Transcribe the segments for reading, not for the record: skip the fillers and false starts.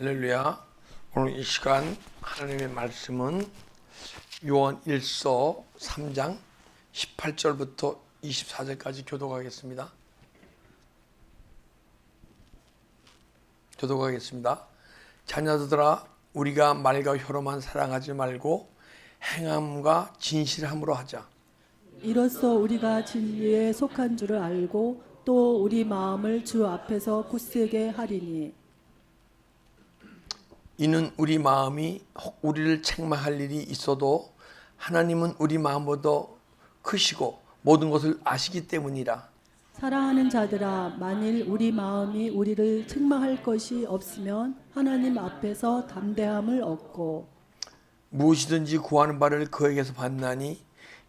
할렐루야. 오늘 이 시간 하나님의 말씀은 요한 1서 3장 18절부터 24절까지 교독하겠습니다. 자녀들아, 우리가 말과 혀로만 사랑하지 말고 행함과 진실함으로 하자. 이로써 우리가 진리에 속한 줄을 알고 또 우리 마음을 주 앞에서 굳세게 하리니, 이는 우리 마음이 혹 우리를 책망할 일이 있어도 하나님은 우리 마음보다 크시고 모든 것을 아시기 때문이라. 사랑하는 자들아, 만일 우리 마음이 우리를 책망할 것이 없으면 하나님 앞에서 담대함을 얻고 무엇이든지 구하는 바를 그에게서 받나니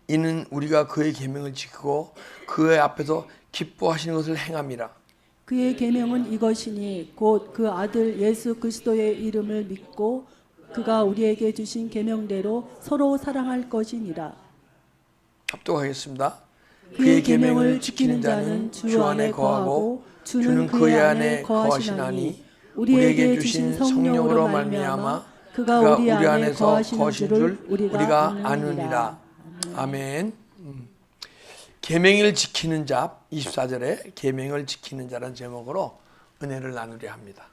이는 우리가 그의 계명을 지키고 그의 앞에서 기뻐하시는 것을 행함이라. 그의 계명은 이것이니 곧 그 아들 예수 그리스도의 이름을 믿고 그가 우리에게 주신 계명대로 서로 사랑할 것이니라. 합독하겠습니다. 그의 계명을 지키는 자는 주 안에 거하고 주는 그의 안에 거하시나니 우리에게 주신 성령으로 말미암아 그가 우리 안에 거하시는 줄을 우리가 아느니라. 아멘. 계명을 지키는 자, 24절에 계명을 지키는 자라는 제목으로 은혜를 나누려 합니다.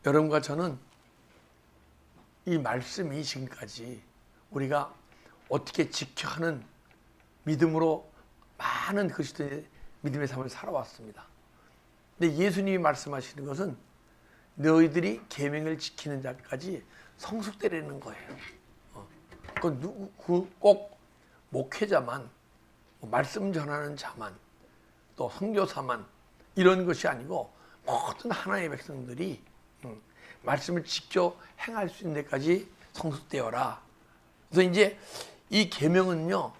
여러분과 저는 이 말씀이 지금까지 우리가 어떻게 지켜 하는 믿음으로 많은 그리스도의 믿음의 삶을 살아왔습니다. 근데 예수님이 말씀하시는 것은 너희들이 계명을 지키는 자까지 성숙되라는 거예요. 꼭 목회자만, 말씀 전하는 자만, 또 선교사만 이런 것이 아니고 모든 하나님의 백성들이 말씀을 지켜 행할 수 있는 데까지 성숙되어라. 그래서 이제 이 계명은요,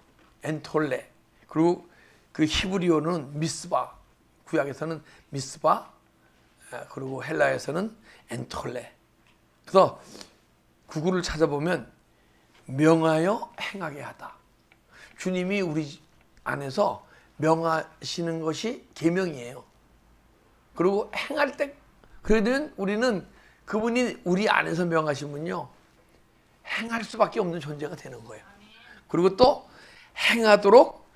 엔톨레, 그리고 그 히브리어는 미스바, 구약에서는 미스바, 그리고 헬라에서는 엔톨레. 그래서 구글을 찾아보면 명하여 행하게 하다. 주님이 우리 안에서 명하시는 것이 계명이에요. 그리고 행할 때, 그러면 우리는 그분이 우리 안에서 명하시면요, 행할 수밖에 없는 존재가 되는 거예요. 그리고 또 행하도록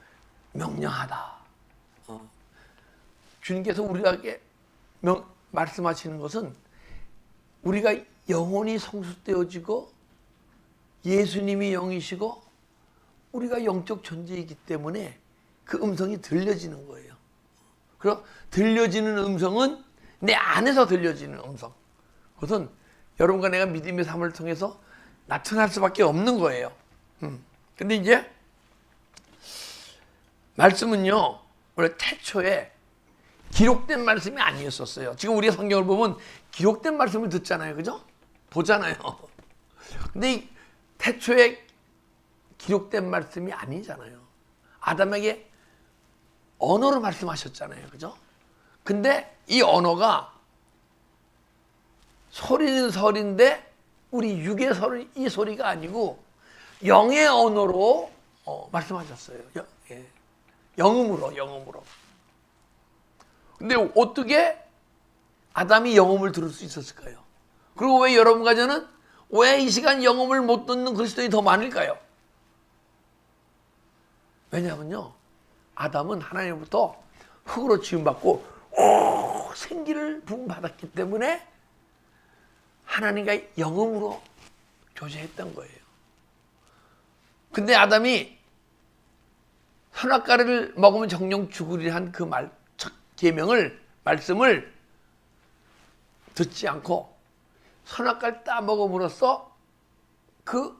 명령하다. 주님께서 우리에게 말씀하시는 것은 우리가 영혼이 성숙되어지고 예수님이 영이시고 우리가 영적 존재이기 때문에 그 음성이 들려지는 거예요. 그럼 들려지는 음성은 내 안에서 들려지는 음성. 그것은 여러분과 내가 믿음의 삶을 통해서 나타날 수밖에 없는 거예요. 근데 이제 말씀은요, 원래 태초에 기록된 말씀이 아니었었어요. 지금 우리가 성경을 보면 기록된 말씀을 듣잖아요. 그죠? 보잖아요. 근데 이 태초에 기록된 말씀이 아니잖아요. 아담에게 언어로 말씀하셨잖아요. 그죠? 근데 이 언어가 소리는 소리인데 우리 육의 소리, 이 소리가 아니고 영의 언어로 말씀하셨어요. 영음으로. 근데 어떻게 아담이 영음을 들을 수 있었을까요? 그리고 왜 여러분과 저는 왜 이 시간 영음을 못 듣는 그리스도인이 더 많을까요? 왜냐하면요, 아담은 하나님부터 흙으로 지음받고 생기를 부음받았기 때문에 하나님과 영음으로 교제했던 거예요. 근데 아담이 선악과를 먹으면 정령 죽으리라 한 그 말씀을 듣지 않고 선악과를 따먹음으로써 그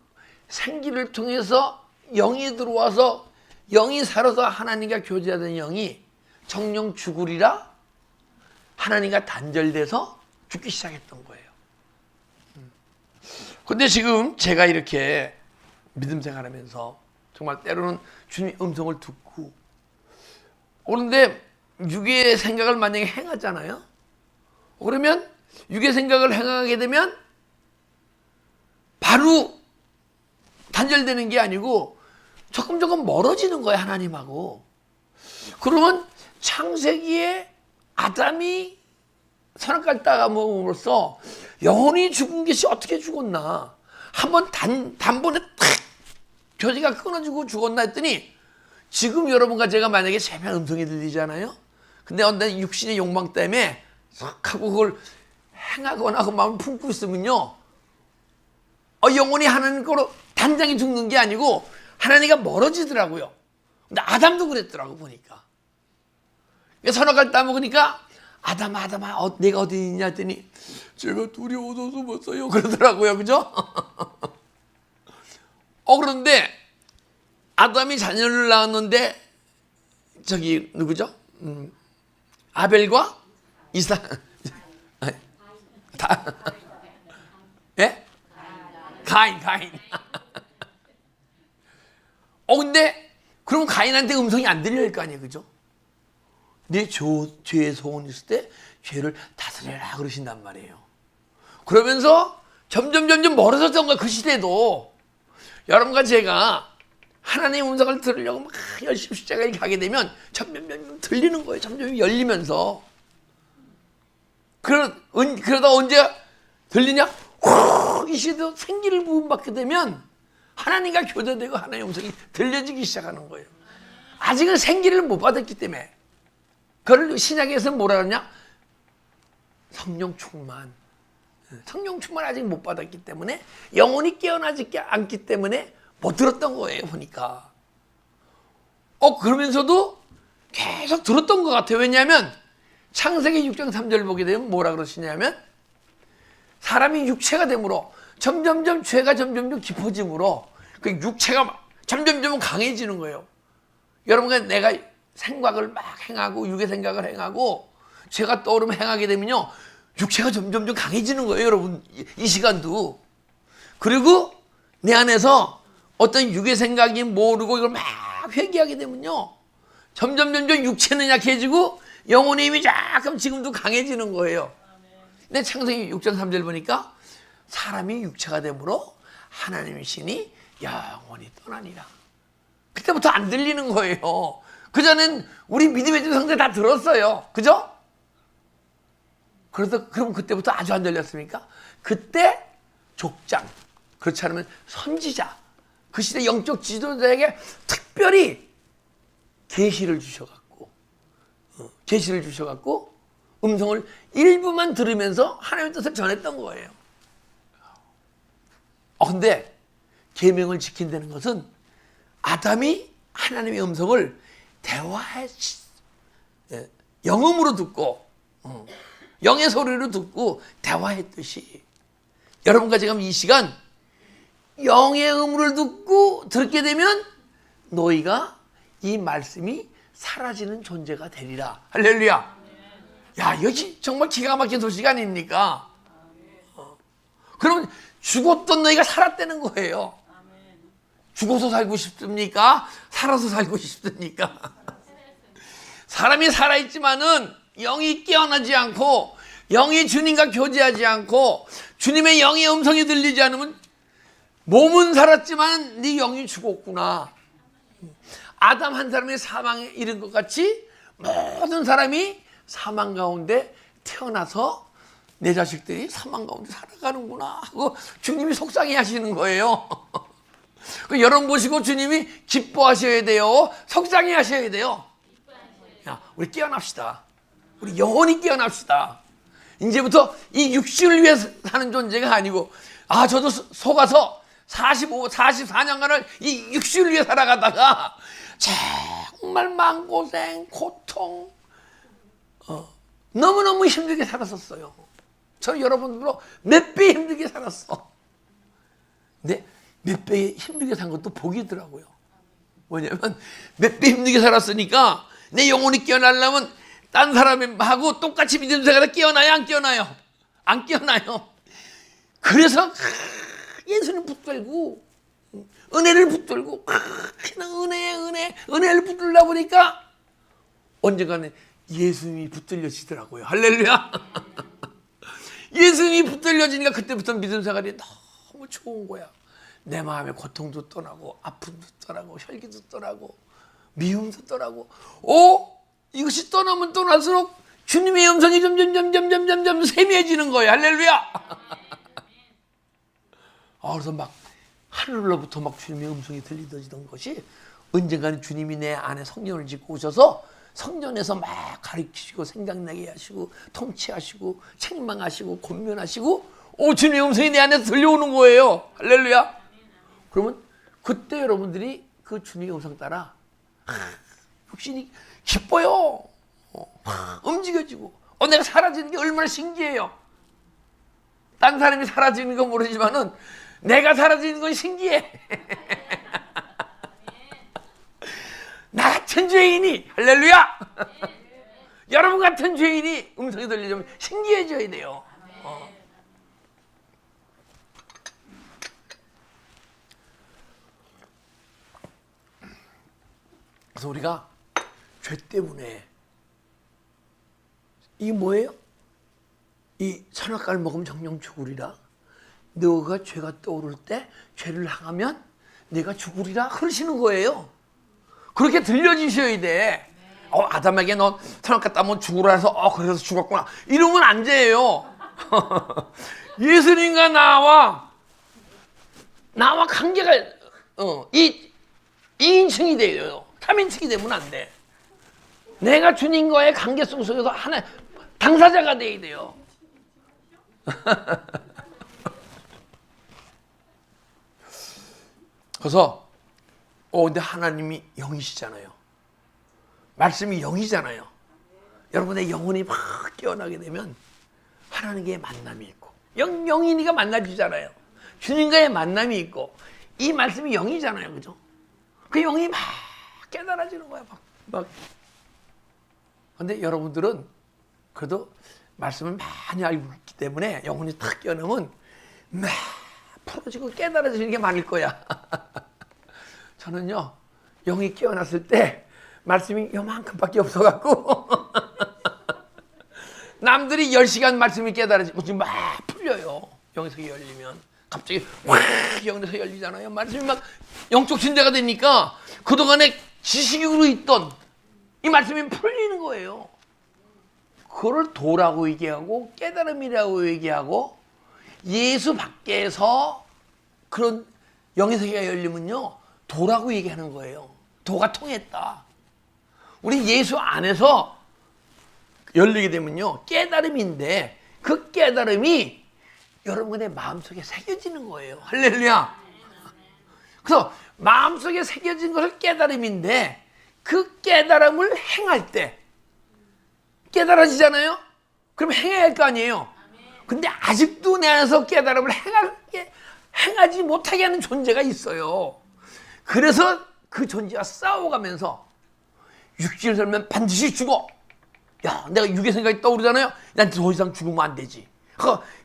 생기를 통해서 영이 들어와서 영이 살아서 하나님과 교제하던 영이 정령 죽으리라 하나님과 단절돼서 죽기 시작했던 거예요. 근데 지금 제가 이렇게 믿음 생활하면서 정말 때로는 주님의 음성을 듣고, 그런데 육의 생각을 만약에 행하잖아요. 그러면 육의 생각을 행하게 되면 바로 단절되는 게 아니고 조금 멀어지는 거예요, 하나님하고. 그러면 창세기에 아담이 선악과를 따먹음으로써 영혼이 죽은 것이 어떻게 죽었나? 한번 단번에 탁 교제가 끊어지고 죽었나 했더니 지금 여러분과 제가 만약에 새벽 음성이 들리잖아요. 근데 어떤 육신의 욕망 때문에 싹 하고 그걸 행하거나 그 마음을 품고 있으면요, 영혼이 하나님 거로 단장이 죽는 게 아니고 하나님과 멀어지더라고요. 근데 아담도 그랬더라고 보니까. 선악과를 따먹으니까 아담아 내가 어디 있냐 했더니 제가 두려워서 숨었어요 그러더라고요. 그죠? 그런데 아담이 자녀를 낳았는데 저기 누구죠? 아벨과 이삭 예? 가인 근데 그럼 가인한테 음성이 안 들릴 거 아니에요. 그죠? 내 죄의 소원이 있을 때 죄를 다스려라 그러신단 말이에요. 그러면서 점점 멀어졌던 거야. 그 시대도 여러분과 제가 하나님의 음성을 들으려고 막 열심히 십자가에 가게 되면 점점 들리는 거예요. 점점 열리면서. 그러다 언제 들리냐? 이 시대도 생기를 부음받게 되면 하나님과 교제되고 하나님의 음성이 들려지기 시작하는 거예요. 아직은 생기를 못 받았기 때문에. 그걸 신약에서는 뭐라 그러냐? 성령 충만. 성령 충만 아직 못 받았기 때문에 영혼이 깨어나지 않기 때문에 못 들었던 거예요. 보니까. 그러면서도 계속 들었던 것 같아요. 왜냐하면 창세기 6장 3절 보게 되면 뭐라 그러시냐면 사람이 육체가 되므로 점점 죄가 점점 깊어지므로 그 육체가 점점 강해지는 거예요. 여러분과 내가 생각을 막 행하고 육의 생각을 행하고 죄가 떠오르면 행하게 되면요, 육체가 점점 강해지는 거예요. 여러분 이 시간도. 그리고 내 안에서 어떤 육의 생각이 모르고 이걸 막 회개하게 되면요, 점점 육체는 약해지고 영혼의 힘이 조금 지금도 강해지는 거예요. 근데 창세기 6장 3절 보니까 사람이 육체가 되므로 하나님의 신이 영원히 떠나니라. 그때부터 안 들리는 거예요. 그전엔 우리 믿음의 성대 다 들었어요. 그죠? 그럼 그때부터 아주 안 들렸습니까? 그때 족장, 그렇지 않으면 선지자, 그 시대 영적 지도자에게 특별히 계시를 주셔갖고 음성을 일부만 들으면서 하나님의 뜻을 전했던 거예요. 근데 계명을 지킨다는 것은 아담이 하나님의 음성을 대화의 영음으로 듣고 영의 소리로 듣고 대화했듯이 여러분과 지금 이 시간 영의 음을 듣고 듣게 되면 너희가 이 말씀이 사라지는 존재가 되리라. 할렐루야. 야, 이것이 정말 기가 막힌 소식 아닙니까? 그러면 죽었던 너희가 살았다는 거예요. 죽어서 살고 싶습니까? 살아서 살고 싶습니까? 사람이 살아있지만은 영이 깨어나지 않고 영이 주님과 교제하지 않고 주님의 영의 음성이 들리지 않으면 몸은 살았지만 네 영이 죽었구나. 아담 한 사람이 사망에 이른 것 같이 모든 사람이 사망 가운데 태어나서 내 자식들이 사망 가운데 살아가는구나 하고 주님이 속상해 하시는 거예요. 여러분 보시고 주님이 기뻐하셔야 돼요? 속상해 하셔야 돼요? 야, 우리 깨어납시다. 우리 영원히 깨어납시다. 이제부터 이 육신을 위해 사는 존재가 아니고, 저도 속아서 44년간을 이 육신을 위해 살아가다가 정말 마음고생, 고통, 너무너무 힘들게 살았었어요. 저는 여러분들로 몇 배 힘들게 살았어. 근데 몇 배 힘들게 산 것도 복이더라고요. 뭐냐면 몇 배 힘들게 살았으니까 내 영혼이 깨어나려면 딴 사람하고 똑같이 믿음 생활에 깨어나요? 안 깨어나요? 안 깨어나요. 그래서 예수님 붙들고 은혜를 붙들고 은혜를 붙들다 보니까 언젠가는 예수님이 붙들려지더라고요. 할렐루야. 예수님이 붙들려지니까 그때부터 믿음 생활이 너무 좋은 거야. 내 마음의 고통도 떠나고 아픔도 떠나고 혈기도 떠나고 미움도 떠나고 이것이 떠나면 떠날수록 주님의 음성이 점점 세미해지는 거예요. 할렐루야. 그래서 막 하늘로부터 막 주님의 음성이 들리던 것이 언젠가는 주님이 내 안에 성전을 짓고 오셔서 성전에서 막 가르치시고 생각나게 하시고 통치하시고 책망하시고 권면하시고 주님의 음성이 내 안에서 들려오는 거예요. 할렐루야. 그러면 그때 여러분들이 그 주님의 음성 따라 육신이 기뻐요. 움직여지고 내가 사라지는 게 얼마나 신기해요. 딴 사람이 사라지는 건 모르지만은 내가 사라지는 건 신기해. 나 같은 죄인이, 할렐루야. 여러분 같은 죄인이 음성이 들리려면 신기해져야 돼요. 그래서 우리가 죄 때문에 이게 뭐예요? 이 선악과를 먹으면 정령 죽으리라. 너가 죄가 떠오를 때 죄를 행하면 내가 죽으리라 그러시는 거예요. 그렇게 들려지셔야 돼. 아담에게 너 선악과 따면 죽으라 해서 그래서 죽었구나 이러면 안 돼요. 예수님과 나와 관계가 2인칭이 돼요. 3인칭이 되면 안 돼. 내가 주님과의 관계 속에서 하나 당사자가 돼야 돼요. 그래서 근데 하나님이 영이시잖아요. 말씀이 영이잖아요. 여러분의 영혼이 막 깨어나게 되면 하나님과의 만남이 있고 영이니까 만나지잖아요. 주님과의 만남이 있고 이 말씀이 영이잖아요. 그죠? 그 영이 막 깨달아지는 거야. 막. 근데 여러분들은 그래도 말씀을 많이 알고 있기 때문에 영혼이 탁 깨어나면 막 풀어지고 깨달아지는 게 많을 거야. 저는요, 영이 깨어났을 때 말씀이 요만큼밖에 없어갖고 남들이 10시간 말씀이 깨달아지고 막 풀려요. 영에서 열리면 갑자기 확 영에서 열리잖아요. 말씀이 막 영적 진대가 되니까 그동안에 지식으로 있던 이 말씀이 풀리는 거예요. 그걸 도라고 얘기하고 깨달음이라고 얘기하고 예수 밖에서 그런 영의 세계가 열리면요 도라고 얘기하는 거예요. 도가 통했다. 우리 예수 안에서 열리게 되면요 깨달음인데 그 깨달음이 여러분의 마음속에 새겨지는 거예요. 할렐루야. 그래서 마음속에 새겨진 것을 깨달음인데 그 깨달음을 행할 때 깨달아지잖아요. 그럼 행해야 할 거 아니에요. 근데 아직도 내 안에서 깨달음을 행하지 못하게 하는 존재가 있어요. 그래서 그 존재와 싸워가면서 육신을 살면 반드시 죽어. 야, 내가 육의 생각이 떠오르잖아요. 난 더 이상 죽으면 안 되지.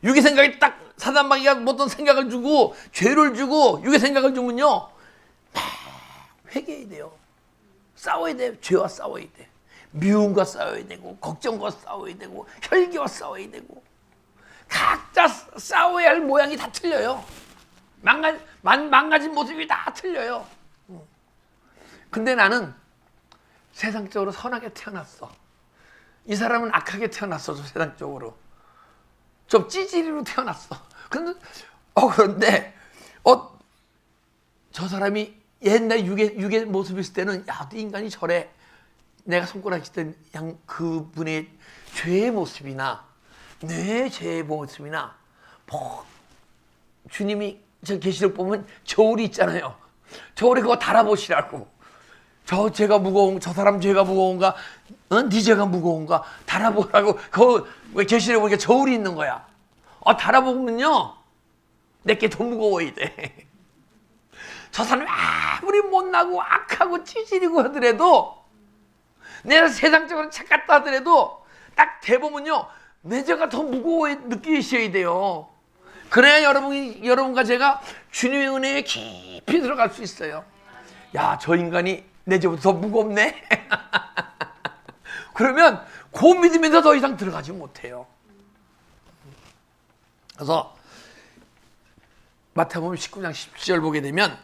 육의 생각이 딱 사단마귀가 어떤 생각을 주고 죄를 주고 육의 생각을 주면요 회개해야 돼요. 싸워야 돼요. 죄와 싸워야 돼. 미움과 싸워야 되고 걱정과 싸워야 되고 혈기와 싸워야 되고 각자 싸워야 할 모양이 다 틀려요. 망가진 모습이 다 틀려요. 근데 나는 세상적으로 선하게 태어났어. 이 사람은 악하게 태어났어. 세상적으로 좀 찌질이로 태어났어. 그런데 저 사람이 옛날 육의 모습이 있을 때는 야, 인간이 저래. 내가 손가락 짚던 그분의 죄의 모습이나 내 죄의 모습이나 주님이 저 계시록 보면 저울이 있잖아요. 저울에 그거 달아보시라고. 저 죄가 무거운, 저 사람 죄가 무거운가, 네 죄가 무거운가 달아보라고. 그 계시록 보니까 저울이 있는 거야. 달아보면요 내게 더 무거워야 돼. 저 사람이 아무리 못나고 악하고 찌질이고 하더라도 내가 세상적으로 착같다 하더라도 딱 대보면요 내 죄가 더 무거워 느끼셔야 돼요. 그래야 여러분과 제가 주님의 은혜에 깊이 들어갈 수 있어요. 야, 저 인간이 내 죄보다 더 무겁네. 그러면 그 믿음에서 더 이상 들어가지 못해요. 그래서 마태복음 19장 17절 보게 되면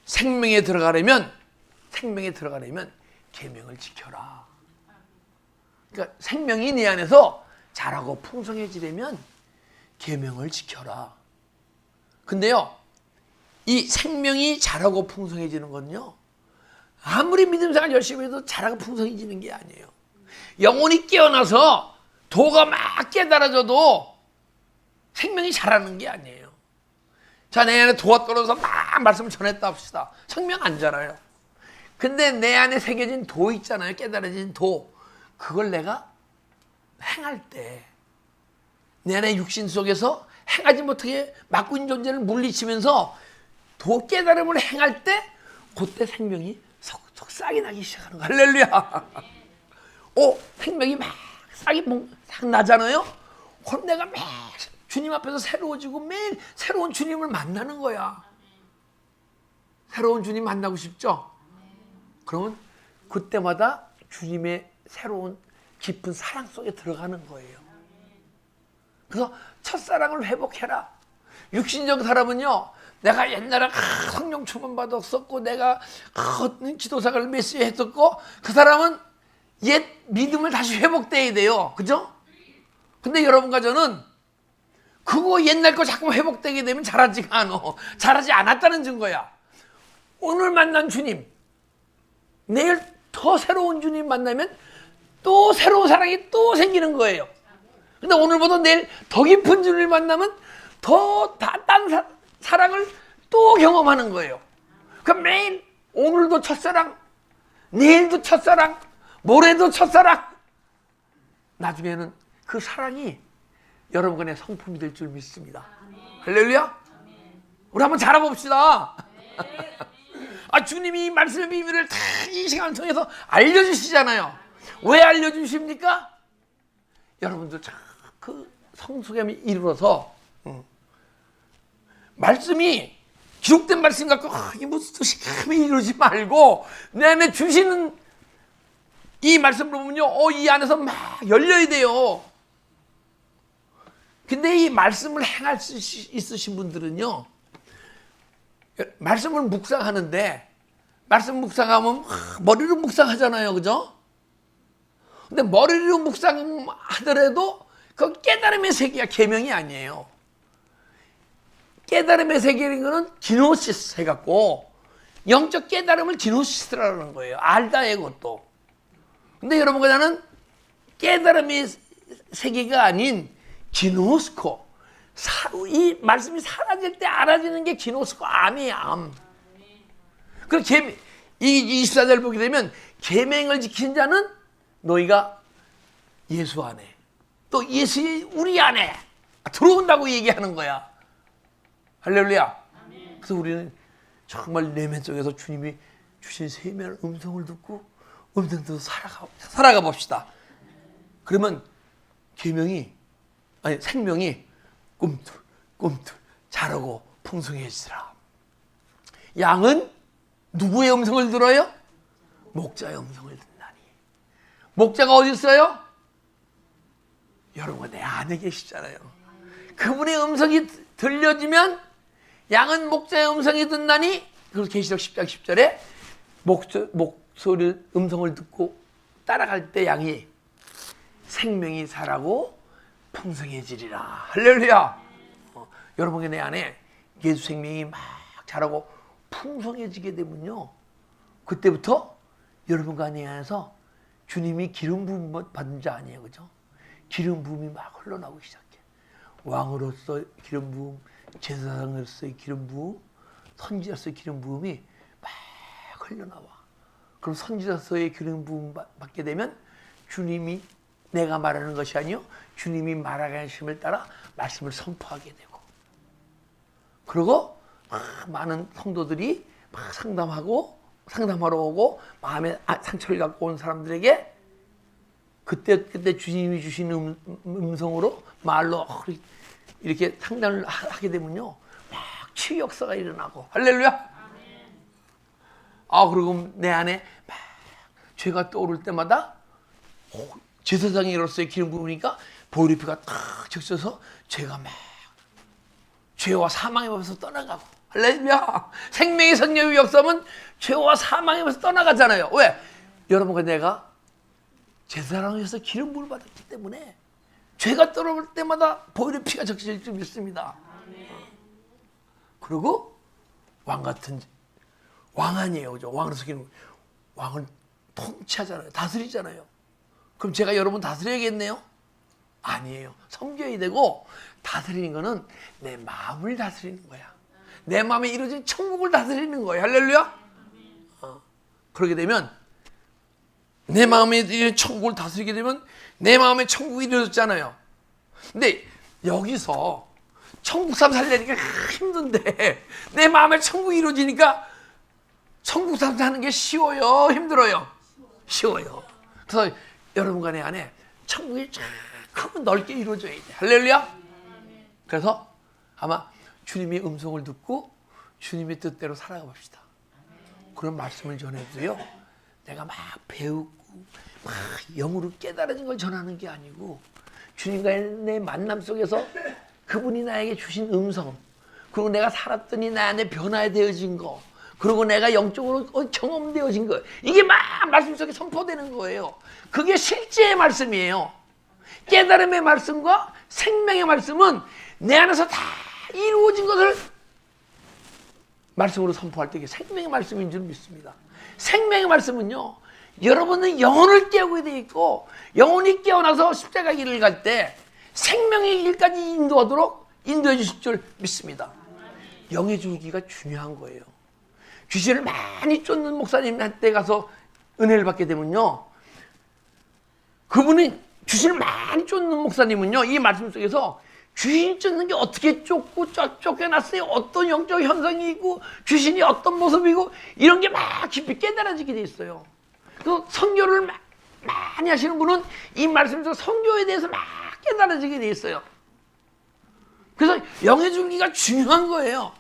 생명에 들어가려면 계명을 지켜라. 그러니까 생명이 내 안에서 자라고 풍성해지려면 계명을 지켜라. 근데요, 이 생명이 자라고 풍성해지는 건요, 아무리 믿음 생활 열심히 해도 자라고 풍성해지는 게 아니에요. 영혼이 깨어나서 도가 막 깨달아져도 생명이 자라는 게 아니에요. 자, 내 안에 도가 떨어져서 막 말씀을 전했다 합시다. 생명 안 자라요. 근데 내 안에 새겨진 도 있잖아요. 깨달아진 도. 그걸 내가 행할 때 내 안에 육신 속에서 행하지 못하게 막고 있는 존재를 물리치면서 도 깨달음을 행할 때 그때 생명이 속속 싹이 나기 시작하는 거야. 할렐루야. 생명이 막 싹이 싹 나잖아요. 그럼 내가 매일 주님 앞에서 새로워지고 매일 새로운 주님을 만나는 거야. 새로운 주님 만나고 싶죠? 그러면 그때마다 주님의 새로운 깊은 사랑 속에 들어가는 거예요. 그래서 첫사랑을 회복해라. 육신적 사람은요, 내가 옛날에 성령 충만 받았었고 내가 지도사를 몇 시에 했었고 그 사람은 옛 믿음을 다시 회복돼야 돼요. 그죠? 근데 여러분과 저는 그거 옛날 거 자꾸 회복되게 되면 자라지가 않아. 자라지 않았다는 증거야. 오늘 만난 주님, 내일 더 새로운 주님 만나면 또 새로운 사랑이 또 생기는 거예요. 근데 오늘보다 내일 더 깊은 주님을 만나면 더 딴 사랑을 또 경험하는 거예요. 그럼 매일 오늘도 첫사랑, 내일도 첫사랑, 모레도 첫사랑. 나중에는 그 사랑이 여러분의 성품이 될 줄 믿습니다. 할렐루야. 우리 한번 자라봅시다. 주님이 말씀의 비밀을 다 이 시간을 통해서 알려주시잖아요. 왜 알려주십니까? 여러분들 그 성숙함이 이르러서 말씀이 기록된 말씀 갖고 이게 무슨 뜻이 이러지 말고 내 안에 주시는 이 말씀을 보면요, 이 안에서 막 열려야 돼요. 근데 이 말씀을 행할 수 있으신 분들은요, 말씀을 묵상하는데 말씀 묵상하면 머리로 묵상하잖아요. 그죠? 근데 머리로 묵상하더라도 그 깨달음의 세계가 계명이 아니에요. 깨달음의 세계인 거는 기노시스 해갖고 영적 깨달음을 기노시스라는 거예요. 알다의 것도. 근데 여러분과 나는 깨달음의 세계가 아닌 기노스코, 이 말씀이 사라질 때 알아지는 게 기노스코, 암이에요. 암. 그 이 24절 보게 되면 계명을 지킨 자는 너희가 예수 안에, 또 예수의 우리 안에 들어온다고 얘기하는 거야. 할렐루야. 그래서 우리는 정말 내면 속에서 주님이 주신 세미한 음성을 듣고 음성대로 살아가 봅시다. 그러면 생명이 꿈틀 자라고 풍성해지라. 양은 누구의 음성을 들어요? 목자의 음성을 듣나니. 목자가 어디 있어요? 여러분 내 안에 계시잖아요. 그분의 음성이 들려지면 양은 목자의 음성이 듣나니. 그래서 계시록 10장 10절에 목소리 음성을 듣고 따라갈 때 양이 생명이 자라고 풍성해지리라. 할렐루야. 여러분의 내 안에 예수 생명이 막 자라고 풍성해지게 되면요, 그때부터 여러분과 내 안에서 주님이 기름 부음 받은 자 아니에요. 그죠? 기름 부음이 막 흘러나오기 시작해. 왕으로서 기름 부음, 제사장으로서의 기름 부음, 선지자로서의 기름 부음이 막 흘러나와. 그럼 선지자로서의 기름 부음 받게 되면 주님이 내가 말하는 것이 아니요, 주님이 말하심을 따라 말씀을 선포하게 되고, 그리고 많은 성도들이 막 상담하러 오고 마음에 상처를 갖고 온 사람들에게 그때 주님이 주신 음성으로 말로 이렇게 상담을 하게 되면요, 막 치유 역사가 일어나고. 할렐루야. 그리고 내 안에 막 죄가 떠오를 때마다 제사장으로서의 기름 부으니까 보혈피가 탁 적셔서 죄와 사망의 법에서 떠나가고. 할렐루야. 생명의 성령의 역사면 죄와 사망의 법에서 떠나가잖아요. 왜? 여러분과 내가 제사장을 해서 기름 부음을 받았기 때문에 죄가 떨어올 때마다 보혈의 피가 적셔질 줄 믿습니다. 그리고 왕 같은 왕 아니에요, 그죠? 왕으로서 왕을 통치하잖아요, 다스리잖아요. 그럼 제가 여러분 다스려야겠네요? 아니에요. 섬겨야 되고, 다스리는 거는 내 마음을 다스리는 거야. 내 마음에 이루어진 천국을 다스리는 거예요. 할렐루야. 그러게 되면 내 마음에 이루어진 천국을 다스리게 되면 내 마음에 천국이 이루어졌잖아요. 근데 여기서 천국 삶 살려니까 힘든데 내 마음에 천국이 이루어지니까 천국 삶 사는 게 쉬워요, 힘들어요? 쉬워요. 그래서 여러분과 내 안에 천국이 쫙 크고 넓게 이루어져야 돼. 할렐루야. 그래서 아마 주님의 음성을 듣고 주님의 뜻대로 살아가 봅시다. 그런 말씀을 전해도요, 내가 막 배우고 막 영으로 깨달아진 걸 전하는 게 아니고 주님과의 내 만남 속에서 그분이 나에게 주신 음성, 그리고 내가 살았더니 내 안에 변화되어진 거, 그리고 내가 영적으로 경험되어진 거, 이게 막 말씀 속에 선포되는 거예요. 그게 실제의 말씀이에요. 깨달음의 말씀과 생명의 말씀은 내 안에서 다 이루어진 것을 말씀으로 선포할 때 이게 생명의 말씀인 줄 믿습니다. 생명의 말씀은요, 여러분은 영혼을 깨우게 돼 있고, 영혼이 깨어나서 십자가 길을 갈 때 생명의 길까지 인도하도록 인도해 주실 줄 믿습니다. 영의 줄기가 중요한 거예요. 귀신을 많이 쫓는 목사님한테 가서 은혜를 받게 되면요, 그분이 귀신을 많이 쫓는 목사님은요, 이 말씀 속에서 귀신 쫓는 게 어떻게 쫓겨났어요, 어떤 영적 현상이 있고 귀신이 어떤 모습이고 이런 게 막 깊이 깨달아지게 돼 있어요. 그 선교를 많이 하시는 분은 이 말씀에서 선교에 대해서 막 깨달아지게 돼 있어요. 그래서 영의 줄기가 중요한 거예요.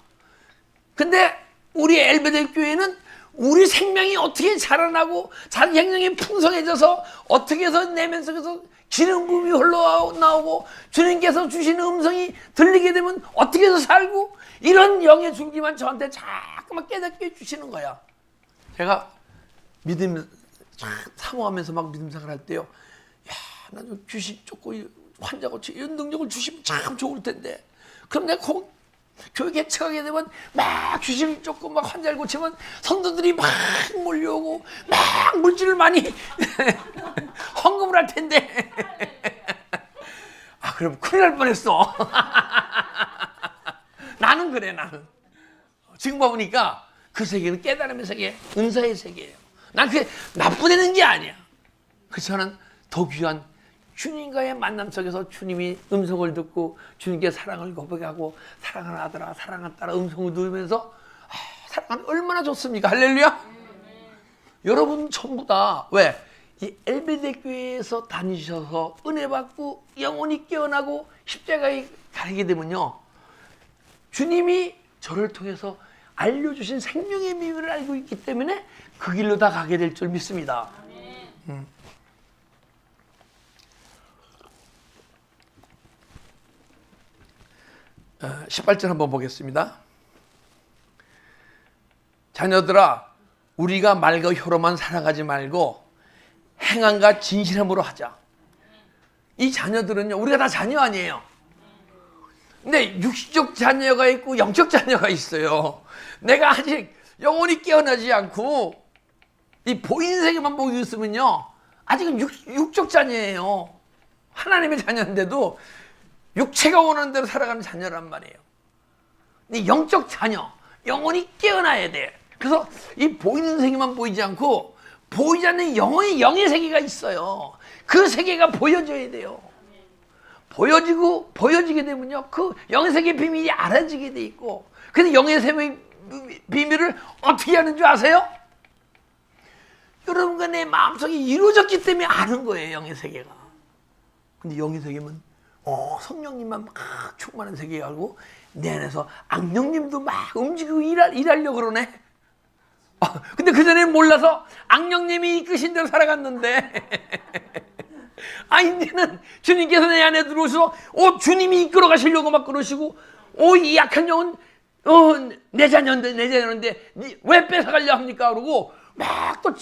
근데 우리 엘베델 교회는 우리 생명이 어떻게 자라나고 자기 생명이 풍성해져서 어떻게 해서 내면 속에서 기름 부음이 흘러나오고 주님께서 주시는 음성이 들리게 되면 어떻게 해서 살고, 이런 영의 줄기만 저한테 자꾸만 깨닫게 해주시는 거야. 제가 믿음 사모하면서 막 믿음 생활 할 때요, 야, 나도 귀신 쫓고 환자 고치 이런 능력을 주시면 참 좋을 텐데, 그럼 내가 교회 개척하게 되면 막 귀신을 쫓고 막 환자를 고치면 성도들이 막 몰려오고 막 물질을 많이 헌금을 할 텐데 아, 그럼 큰일 날 뻔했어. 나는 그래, 나는. 지금 봐보니까 그 세계는 깨달음의 세계, 은사의 세계예요. 난 그게 나쁘다는 게 아니야. 그래서 저는 더 귀한 주님과의 만남 속에서 주님이 음성을 듣고 주님께 사랑을 고백하고, 사랑하는 아들아, 사랑하는 딸아 음성을 들으면서 사랑하는 얼마나 좋습니까? 할렐루야. 여러분 전부 다 왜? 이 엘베델 교회에서 다니셔서 은혜 받고 영혼이 깨어나고 십자가에 가게 되면요, 주님이 저를 통해서 알려주신 생명의 비밀을 알고 있기 때문에 그 길로 다 가게 될 줄 믿습니다. 18절 한번 보겠습니다. 자녀들아, 우리가 말과 혀로만 살아가지 말고 행함과 진실함으로 하자. 이 자녀들은요, 우리가 다 자녀 아니에요. 근데 육신적 자녀가 있고 영적 자녀가 있어요. 내가 아직 영혼이 깨어나지 않고 이 보이는 세계만 보고 있으면요, 아직은 육적 자녀예요. 하나님의 자녀인데도 육체가 원하는 대로 살아가는 자녀란 말이에요. 근데 영적 자녀, 영혼이 깨어나야 돼. 그래서 이 보이는 세계만 보이지 않고 보이지 않는 영의 세계가 있어요. 그 세계가 보여져야 돼요. 보여지게 되면요, 그 영의 세계의 비밀이 알아지게 돼 있고, 근데 영의 세계의 비밀을 어떻게 하는 줄 아세요? 여러분과 내 마음속에 이루어졌기 때문에 아는 거예요, 영의 세계가. 근데 영의 세계는 성령님만 막 충만한 세계하고 내 안에서 악령님도 막 움직이고 일하려고 그러네. 근데 그전에는 몰라서 악령님이 이끄신 대로 살아갔는데 이제는 주님께서 내 안에 들어오셔서 주님이 이끌어 가시려고 막 그러시고, 이 약한 영은 내 자녀인데 왜 뺏어가려 합니까? 그러고 막 또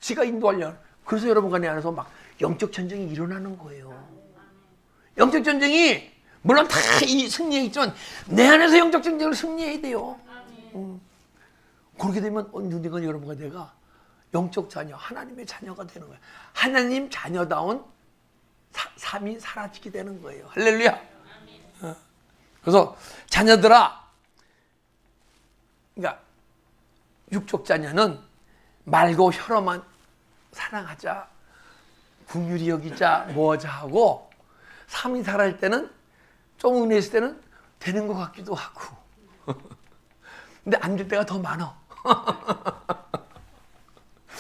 지가 인도하려. 그래서 여러분과 내 안에서 막 영적 전쟁이 일어나는 거예요. 영적 전쟁이 물론 다 승리했지만 내 안에서 영적 전쟁을 승리해야 돼요. 그렇게 되면 언젠가 여러분과 내가 영적 자녀, 하나님의 자녀가 되는 거예요. 하나님 자녀다운 삶이 사라지게 되는 거예요. 할렐루야. 그래서 자녀들아, 그러니까 육적 자녀는 말고 혀로만 사랑하자, 긍휼히 여기자, 뭐하자 하고 삶이 살아갈 때는 좀 은혜 있을 때는 되는 것 같기도 하고 근데 안 될 때가 더 많아.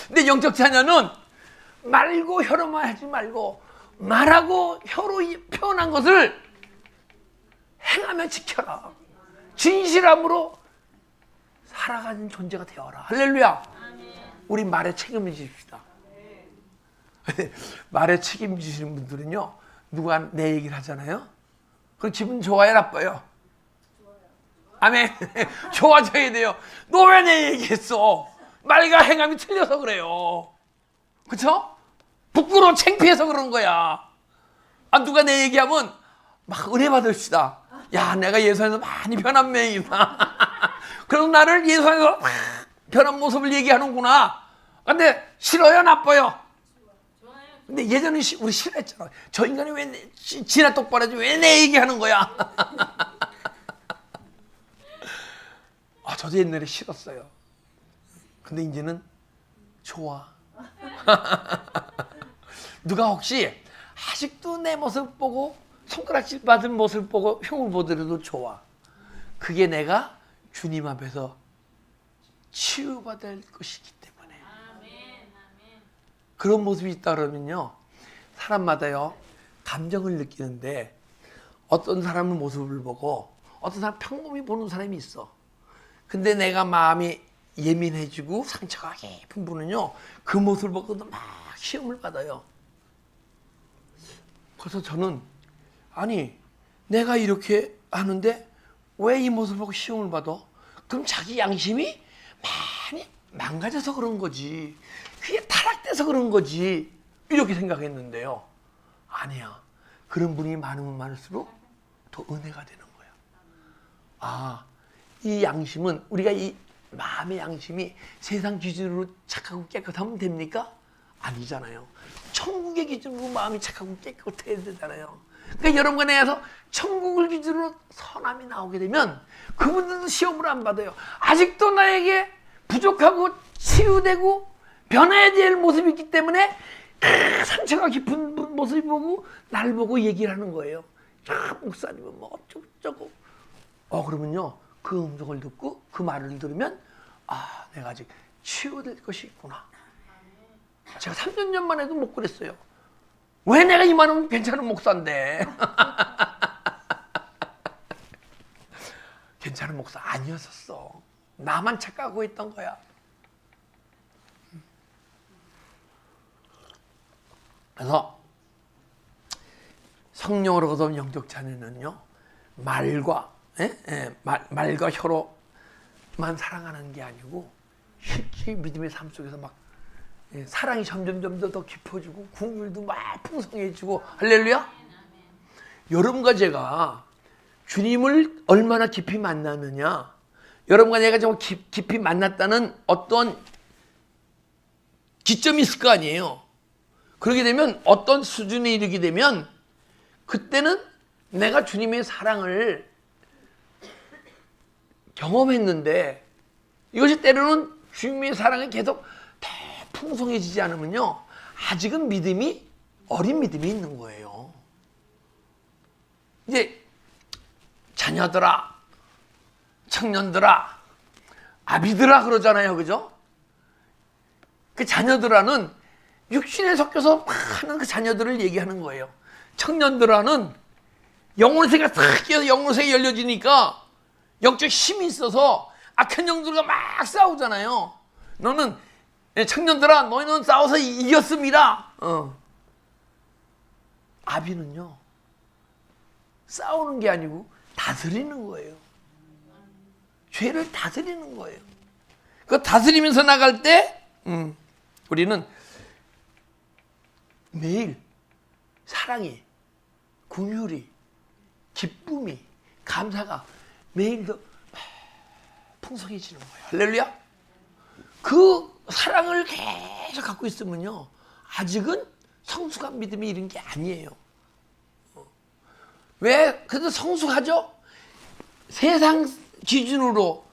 근데 영적 자녀는 말고 혀로만 하지 말고 말하고 혀로 표현한 것을 행하며 지켜라. 진실함으로 살아가는 존재가 되어라. 할렐루야. 우리 말에 책임을 지십시다. 말에 책임지시는 분들은요, 누가 내 얘기를 하잖아요. 그럼 기분 좋아요, 나빠요? 아멘. 좋아져야 돼요. 너 왜 내 얘기했어? 말과 행함이 틀려서 그래요. 그렇죠? 부끄러워 창피해서 그런 거야. 누가 내 얘기하면 막 은혜 받읍시다. 야, 내가 예수 안에서 많이 변한 명이구나. 그럼 나를 예수 안에서 변한 모습을 얘기하는구나. 근데 싫어요, 나빠요? 근데 예전에 우리 싫어했잖아. 저 인간이 왜 지나 똑바로 하지? 왜 내 얘기하는 거야? 저도 옛날에 싫었어요. 근데 이제는 좋아. 누가 혹시 아직도 내 모습 보고 손가락질 받은 모습 보고 흉을 보더라도 좋아. 그게 내가 주님 앞에서 치유받을 것이기 때문에. 그런 모습이 있다 그러면요, 사람마다요 감정을 느끼는데, 어떤 사람은 모습을 보고 어떤 사람 평범히 보는 사람이 있어. 근데 내가 마음이 예민해지고 상처가 깊은 분은요, 그 모습을 보고도 막 시험을 받아요. 그래서 저는 아니, 내가 이렇게 하는데 왜 이 모습을 보고 시험을 받아? 그럼 자기 양심이 많이 망가져서 그런 거지, 그게 타락돼서 그런 거지, 이렇게 생각했는데요, 아니야. 그런 분이 많으면 많을수록 더 은혜가 되는 거야. 이 양심은, 우리가 이 마음의 양심이 세상 기준으로 착하고 깨끗하면 됩니까? 아니잖아요. 천국의 기준으로 마음이 착하고 깨끗해야 되잖아요. 그러니까 여러분과 내에서 천국을 기준으로 선함이 나오게 되면 그분들도 시험을 안 받아요. 아직도 나에게 부족하고 치유되고 변해야 될 모습이 있기 때문에 상처가 깊은 모습을 보고 나를 보고 얘기를 하는 거예요. 목사님은 뭐 어쩌고. 그러면요, 그 음성을 듣고 그 말을 들으면 내가 아직 치유될 것이 있구나. 제가 3년 전만 해도 못 그랬어요. 왜 내가 이만하면 괜찮은 목사인데. 괜찮은 목사 아니었었어. 나만 착각하고 있던 거야. 그래서 성령으로 거듭난 영적 자녀는요, 말과 혀로만 사랑하는 게 아니고 실제 믿음의 삶 속에서 막 사랑이 점점 더 깊어지고 긍휼도 막 풍성해지고. 할렐루야. 여러분과 제가 주님을 얼마나 깊이 만나느냐, 여러분과 내가 좀 깊이 만났다는 어떤 기점이 있을 거 아니에요. 그렇게 되면 어떤 수준에 이르게 되면 그때는 내가 주님의 사랑을 경험했는데, 이것이 때로는 주님의 사랑이 계속 더 풍성해지지 않으면요, 아직은 믿음이 어린 믿음이 있는 거예요. 이제 자녀들아, 청년들아, 아비들아 그러잖아요, 그죠? 그 자녀들아는 육신에 섞여서 많은 그 자녀들을 얘기하는 거예요. 청년들아는 영혼세계가 탁 끼어서 영혼세계 열려지니까 영적 힘이 있어서 악한 영들과 막 싸우잖아요. 너는, 청년들아, 너희는 싸워서 이겼습니다. 아비는요, 싸우는 게 아니고 다스리는 거예요. 죄를 다스리는 거예요. 그 다스리면서 나갈 때 우리는 매일 사랑이, 긍휼이, 기쁨이, 감사가 매일 더 풍성해지는 거예요. 할렐루야. 그 사랑을 계속 갖고 있으면요, 아직은 성숙한 믿음이 이런 게 아니에요. 왜? 그래도 성숙하죠? 세상 기준으로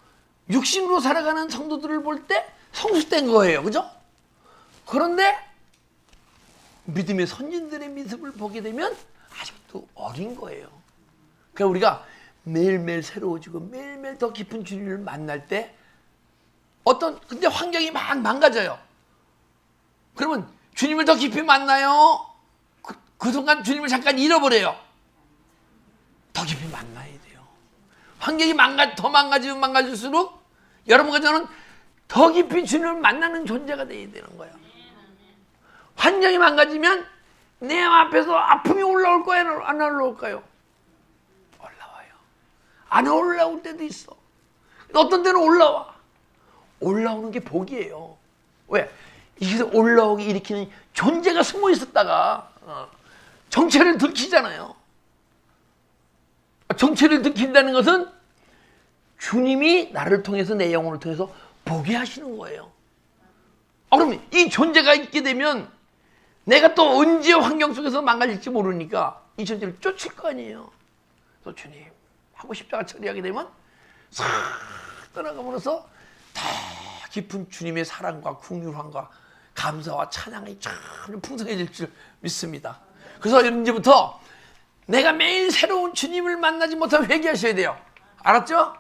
육신으로 살아가는 성도들을 볼 때 성숙된 거예요. 그죠? 그런데 믿음의 선진들의 모습을 보게 되면 아직도 어린 거예요. 그러니까 우리가 매일매일 새로워지고 매일매일 더 깊은 주님을 만날 때 근데 환경이 막 망가져요. 그러면 주님을 더 깊이 만나요? 그 순간 주님을 잠깐 잃어버려요. 더 깊이 만나야 돼요. 환경이 더 망가지면 망가질수록 여러분과 저는 더 깊이 주님을 만나는 존재가 되어야 되는 거예요. 환경이 망가지면 내 앞에서 아픔이 올라올 거예요? 안 올라올까요? 올라와요. 안 올라올 때도 있어. 어떤 때는 올라와. 올라오는 게 복이에요. 왜? 이게 올라오게 일으키는 존재가 숨어 있었다가 정체를 들키잖아요. 정체를 들킨다는 것은 주님이 나를 통해서 내 영혼을 통해서 보게 하시는 거예요. 그러면 이 존재가 있게 되면 내가 또 언제 환경 속에서 망가질지 모르니까 이 존재를 쫓을 거 아니에요. 또 주님 하고 십자가 처리하게 되면 싹 떠나감으로써 더 깊은 주님의 사랑과 긍휼함과 감사와 찬양이 참 풍성해질 줄 믿습니다. 그래서 이제부터 내가 매일 새로운 주님을 만나지 못하면 회개하셔야 돼요. 알았죠?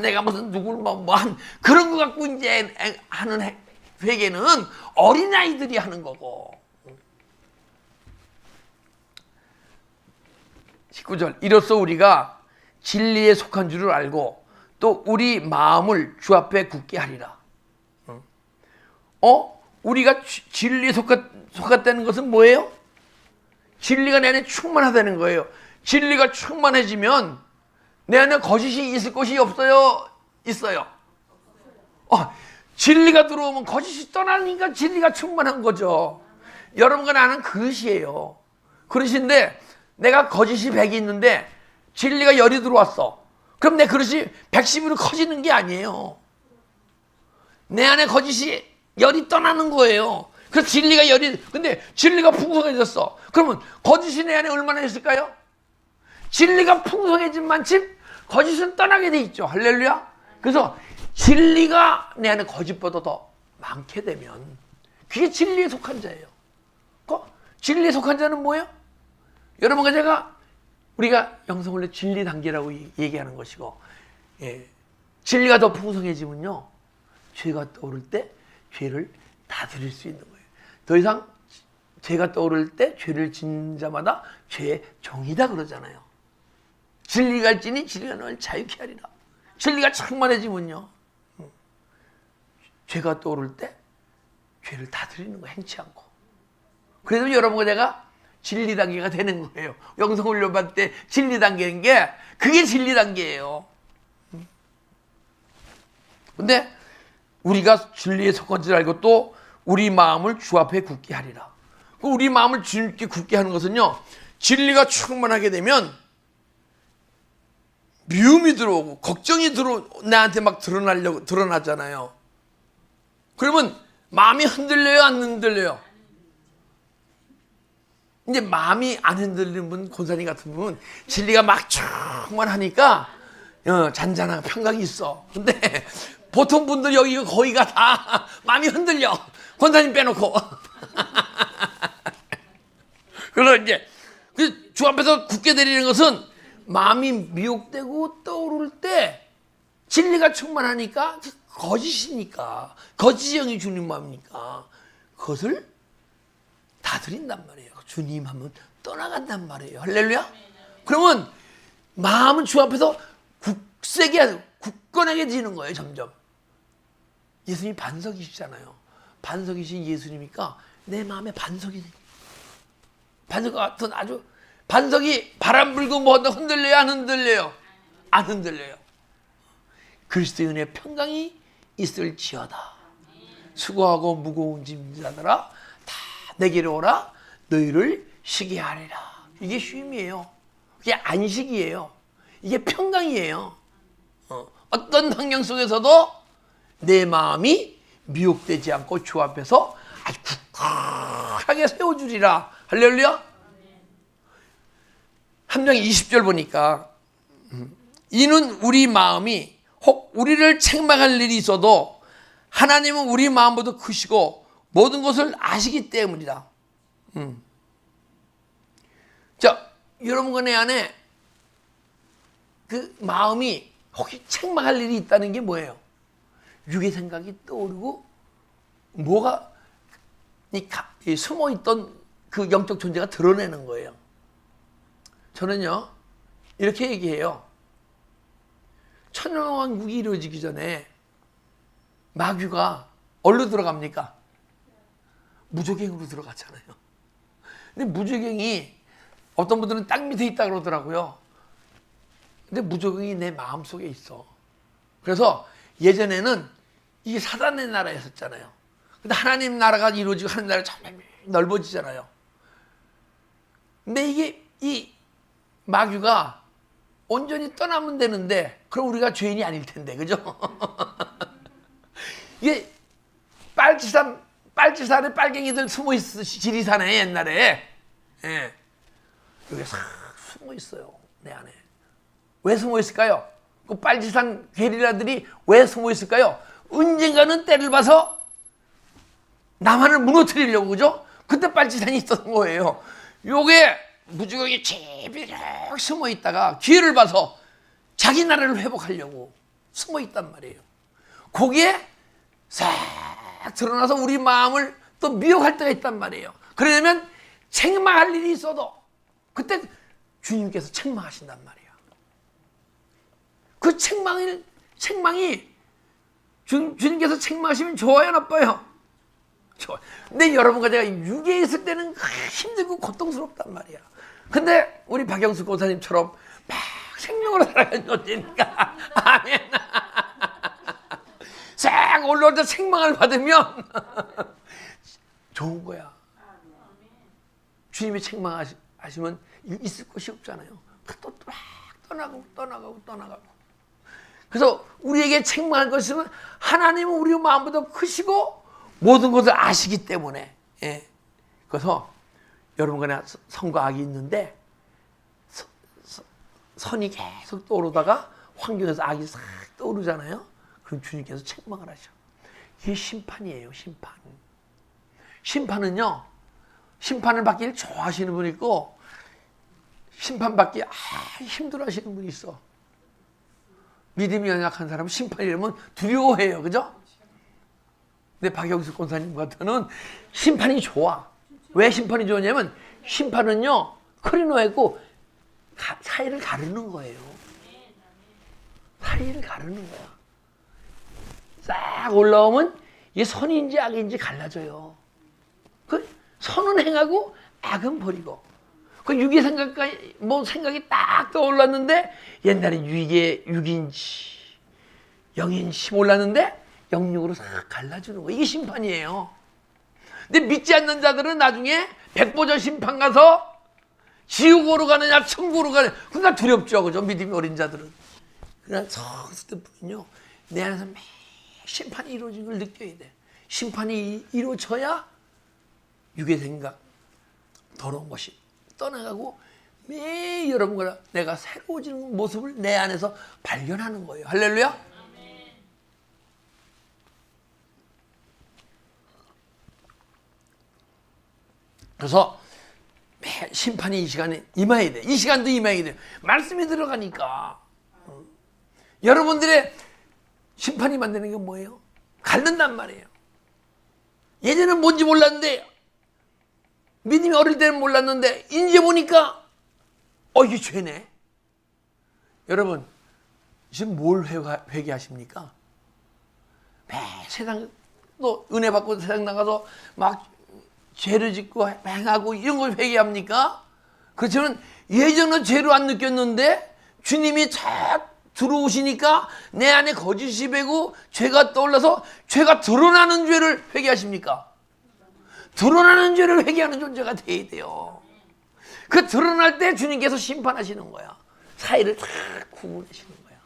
내가 무슨 누구를 한 그런 거 갖고 이제 하는 회개는 어린아이들이 하는 거고. 19절, 이로써 우리가 진리에 속한 줄을 알고 또 우리 마음을 주 앞에 굳게 하리라. 우리가 진리에 속았다는 것은 뭐예요? 진리가 내 안에 충만하다는 거예요. 진리가 충만해지면 내 안에 거짓이 있을 것이 없어요? 있어요? 진리가 들어오면 거짓이 떠나니까 진리가 충만한 거죠. 여러분과 나는 그릇이에요. 그릇인데 내가 거짓이 100이 있는데 진리가 10이 들어왔어. 그럼 내 그릇이 110으로 커지는 게 아니에요. 내 안에 거짓이 10이 떠나는 거예요. 그래서 진리가 10이, 근데 진리가 풍성해졌어. 그러면 거짓이 내 안에 얼마나 있을까요? 진리가 풍성해진 만큼 거짓은 떠나게 돼 있죠. 할렐루야. 그래서 진리가 내 안에 거짓보다 더 많게 되면 그게 진리에 속한 자예요. 진리에 속한 자는 뭐예요? 여러분과 우리가 영성원래 진리 단계라고 얘기하는 것이고, 진리가 더 풍성해지면요, 죄가 떠오를 때 죄를 다스릴 수 있는 거예요. 더 이상 죄가 떠오를 때 죄를 짓는 자마다 죄의 종이다 그러잖아요. 진리가 갈지니 진리가 너를 자유케 하리라. 진리가 충만해지면요, 죄가 떠오를 때 죄를 다스리는 거 행치 않고. 그래서 여러분과 내가 진리 단계가 되는 거예요. 영성훈련 받을 때 진리 단계인 게 그게 진리 단계예요. 근데 우리가 진리에 속한 줄 알고 또 우리 마음을 주 앞에 굳게 하리라. 우리 마음을 주님께 굳게 하는 것은요, 진리가 충만하게 되면 미움이 들어오고 걱정이 나한테 막 드러나잖아요. 그러면 마음이 흔들려요, 안 흔들려요? 이제 마음이 안 흔들리는 분, 권사님 같은 분은 진리가 막 충만하니까 잔잔한 평강이 있어. 근데 보통 분들 여기 거의가 다 마음이 흔들려. 권사님 빼놓고. 그래서 이제 주 앞에서 굳게 되리는 것은 마음이 미혹되고 떠오를 때 진리가 충만하니까 거짓이니까, 거짓이 영이 주님 마음이니까 그것을 다스린단 말이에요. 주님 하면 떠나간단 말이에요. 할렐루야. 그러면 마음은 주 앞에서 굳건하게지는 거예요. 점점. 예수님이 반석이시잖아요. 반석이신 예수님이니까 내 마음에 반석이 반석 같은 아주 반석이 바람 불고 뭐 흔들려요, 안 흔들려요? 안 흔들려요. 그리스도의 은혜 평강이 있을지어다. 수고하고 무거운 짐 자들아 다 내게로 오라. 너희를 쉬게 하리라. 이게 쉼이에요. 이게 안식이에요. 이게 평강이에요. 어떤 환경 속에서도 내 마음이 미혹되지 않고 주 앞에서 아주 굳건하게 세워주리라. 할렐루야. 함장 20절 보니까 이는 우리 마음이 혹 우리를 책망할 일이 있어도 하나님은 우리 마음보다 크시고 모든 것을 아시기 때문이다. 자, 여러분과 내 안에 그 마음이 혹시 책망할 일이 있다는 게 뭐예요? 육의 생각이 떠오르고 뭐가 숨어있던 그 영적 존재가 드러내는 거예요. 저는요 이렇게 얘기해요. 천년왕국이 이루어지기 전에 마귀가 어디로 들어갑니까? 무저갱으로 들어갔잖아요. 근데 무저갱이 어떤 분들은 땅 밑에 있다 그러더라고요. 근데 무저갱이 내 마음속에 있어. 그래서 예전에는 이게 사단의 나라였었잖아요. 근데 하나님 나라가 이루어지고 하나님 나라가 점점 넓어지잖아요. 근데 이게 이 마귀가 온전히 떠나면 되는데 그럼 우리가 죄인이 아닐 텐데, 그죠? 이게 빨치산에 빨갱이들 숨어 있어. 지리산에 옛날에 여기 싹 숨어 있어요. 내 안에. 왜 숨어 있을까요? 그 빨치산 게릴라들이 왜 숨어 있을까요? 언젠가는 때를 봐서 남한을 무너뜨리려고, 그죠? 그때 빨치산이 있었던 거예요. 요게 무지개가 제비락 숨어 있다가 기회를 봐서 자기 나라를 회복하려고 숨어 있단 말이에요. 거기에 싹 드러나서 우리 마음을 또 미혹할 때가 있단 말이에요. 그러려면 책망할 일이 있어도 그때 주님께서 책망하신단 말이에요. 그 책망이 주님께서 책망하시면 좋아요, 나빠요? 좋아요. 근데 여러분과 제가 육에 있을 때는 힘들고 고통스럽단 말이야. 근데 우리 박영수 권사님처럼 막 생명으로 살아가는 존재니까 아멘. 싹 올라올 때 책망을 받으면 좋은 거야. 주님이 책망하시면 있을 곳이 없잖아요. 또 떠나가고. 그래서 우리에게 책망할 것이 있으면 하나님은 우리 마음보다 크시고 모든 것을 아시기 때문에. 그래서 여러분과 나 선과 악이 있는데 선이 계속 떠오르다가 환경에서 악이 싹 떠오르잖아요. 그럼 주님께서 책망을 하셔. 이게 심판이에요. 심판은요, 심판을 받기를 좋아하시는 분이 있고 심판받기 힘들어하시는 분이 있어. 믿음이 연약한 사람은 심판이라면 두려워해요. 그죠? 근데 박영수 권사님 같은 심판이 좋아. 왜 심판이 좋냐면 심판은요 크리노했고 사이를 가르는 거예요. 사이를 가르는 거야. 싹 올라오면 이게 선인지 악인지 갈라져요. 그 선은 행하고 악은 버리고. 그 육의 생각이 딱 떠올랐는데 옛날에 육인지 영인지 몰랐는데 영육으로 싹 갈라주는 거. 이게 심판이에요. 근데 믿지 않는 자들은 나중에 백보전 심판 가서 지옥으로 가느냐 천국으로 가느냐 그러니까 두렵죠. 그죠? 믿음이 어린 자들은. 그러나 성숙된 분은요 내 안에서 매일 심판이 이루어진 걸 느껴야 돼. 심판이 이루어져야 육의 생각 더러운 것이 떠나가고 매일 여러분과 내가 새로워지는 모습을 내 안에서 발견하는 거예요. 할렐루야. 그래서 심판이 이 시간에 임해야 돼. 이 시간도 임해야 돼. 말씀이 들어가니까. 여러분들의 심판이 만드는 게 뭐예요? 갈른단 말이에요. 예전엔 뭔지 몰랐는데 믿음이 어릴 때는 몰랐는데 이제 보니까 이게 죄네. 여러분 지금 뭘 회개하십니까? 세상 또 은혜 받고 세상 나가서 막 죄를 짓고 행하고 이런 걸 회개합니까? 그렇지만 예전은 죄로 안 느꼈는데 주님이 쫙 들어오시니까 내 안에 거짓이 배고 죄가 떠올라서 죄가 드러나는 죄를 회개하십니까? 드러나는 죄를 회개하는 존재가 돼야 돼요. 그 드러날 때 주님께서 심판하시는 거야. 사이를 다 구분하시는 거야.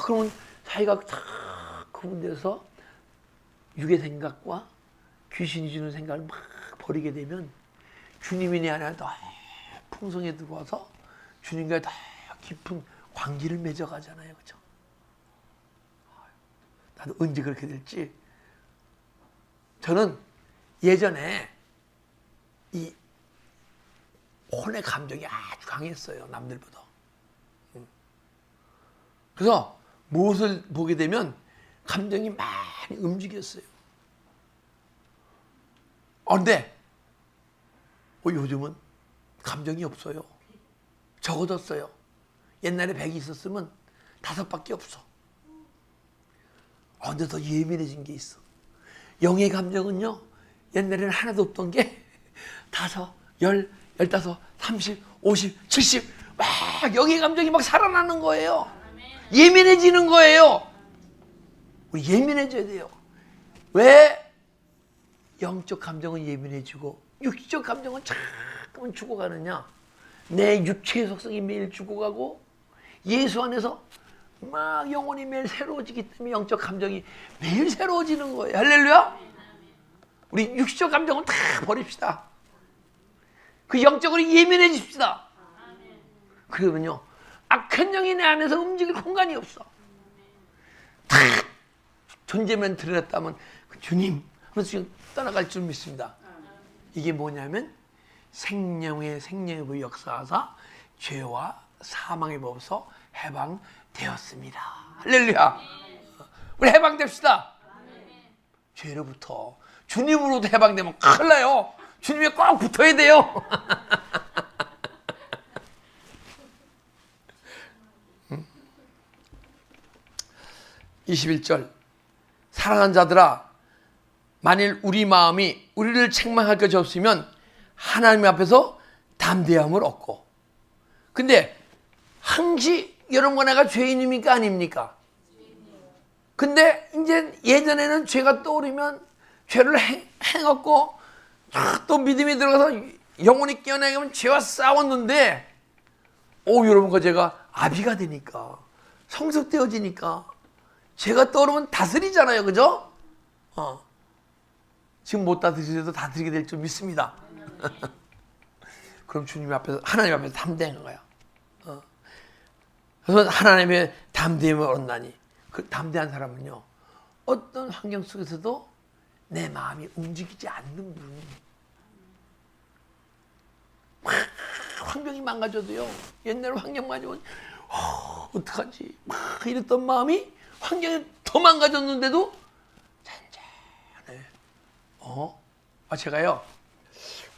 그러면 사이가 다 구분돼서 육의 생각과 귀신이 주는 생각을 막 버리게 되면 주님이 내 안에 더 풍성에 들어와서 주님과 더 깊은 관계를 맺어가잖아요. 그죠? 나도 언제 그렇게 될지. 저는 예전에 이 혼의 감정이 아주 강했어요. 남들보다. 그래서 무엇을 보게 되면 감정이 많이 움직였어요. 근데 요즘은 감정이 없어요. 적어졌어요. 옛날에 100이 있었으면 5밖에 없어. 근데 더 예민해진 게 있어. 영의 감정은요, 옛날에는 하나도 없던 게 5, 10, 15, 30, 50, 70, 막 영의 감정이 막 살아나는 거예요. 예민해지는 거예요. 우리 예민해져야 돼요. 왜 영적 감정은 예민해지고 육적 감정은 자꾸만 죽어가느냐? 내 육체의 속성이 매일 죽어가고 예수 안에서 막 영혼이 매일 새로워지기 때문에 영적 감정이 매일 새로워지는 거예요. 할렐루야. 우리 육적 감정은 다 버립시다. 그 영적으로 예민해집시다. 그러면요, 악한 영이 내 안에서 움직일 공간이 없어. 다 존재만 드러났다면 주님 하면서 지금 떠나갈 줄 믿습니다. 이게 뭐냐면 생명의 법을 역사하사 죄와 사망의 법에서 해방되었습니다. 할렐루야. 우리 해방됩시다. 죄로부터. 주님으로부터 해방되면 큰일 나요. 주님에 꼭 붙어야 돼요. 21절. 사랑하는 자들아, 만일 우리 마음이 우리를 책망할 것이 없으면 하나님 앞에서 담대함을 얻고. 근데 항시 여러분과 내가 죄인입니까 아닙니까? 근데 이제 예전에는 죄가 떠오르면 죄를 행했고 또 믿음이 들어가서 영혼이 깨어나면 죄와 싸웠는데 여러분과 제가 아비가 되니까 성숙되어지니까 죄가 떠오르면 다스리잖아요. 그죠? 지금 못 다스리셔도 다스리게 될 줄 믿습니다. 그럼 주님 앞에서, 하나님 앞에서 담대한 거야. 그래서 하나님의 담대함을 얻나니, 그 담대한 사람은요, 어떤 환경 속에서도 내 마음이 움직이지 않는 분. 환경이 망가져도요, 옛날 환경 망가지면 어떡하지? 막 이랬던 마음이 환경이 더 망가졌는데도 잔잔해. 제가요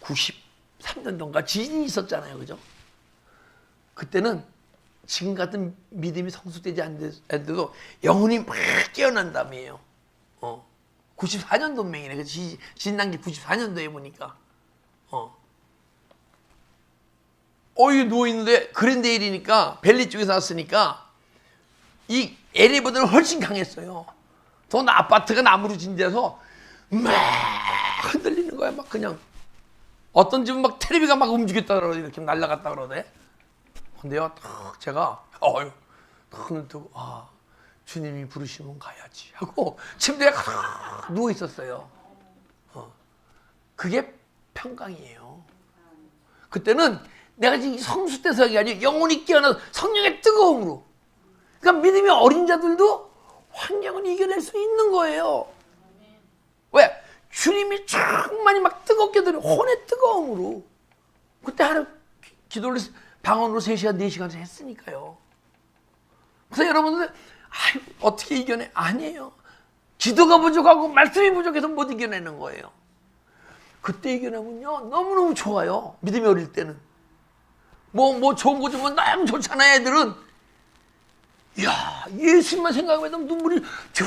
93년도인가 지진이 있었잖아요. 그죠? 그때는 지금 같은 믿음이 성숙되지 않는데도 영혼이 막 깨어난다며요. 94년도명이네. 그 지진 난 게 94년도에 보니까. 이게 누워있는데 그랜데일이니까 벨리 쪽에서 왔으니까 이 LA보다는 훨씬 강했어요. 돈 아파트가 나무로 진 데서 막 흔들리는 거야. 막 그냥 어떤 집은 막 텔레비가 막 움직였다 그러고 이렇게 날아갔다 그러대. 근데요, 제가 눈을 뜨고 주님이 부르시면 가야지 하고 침대에 누워 있었어요. 그게 평강이에요. 그때는 내가 지금 성숙돼서가 아니라 영혼이 깨어나서 성령의 뜨거움으로. 그러니까 믿음이 어린 자들도 환경을 이겨낼 수 있는 거예요. 왜? 주님이 충만히 막 뜨겁게 들여 혼의 뜨거움으로. 그때 하루 기도를 방언으로 3시간, 4시간 했으니까요. 그래서 여러분들 어떻게 이겨내? 아니에요. 기도가 부족하고 말씀이 부족해서 못 이겨내는 거예요. 그때 이겨내면요 너무너무 좋아요. 믿음이 어릴 때는. 뭐 좋은 거 주면 너무 좋잖아요. 애들은. 이야, 예수님만 생각하면 눈물이 쭉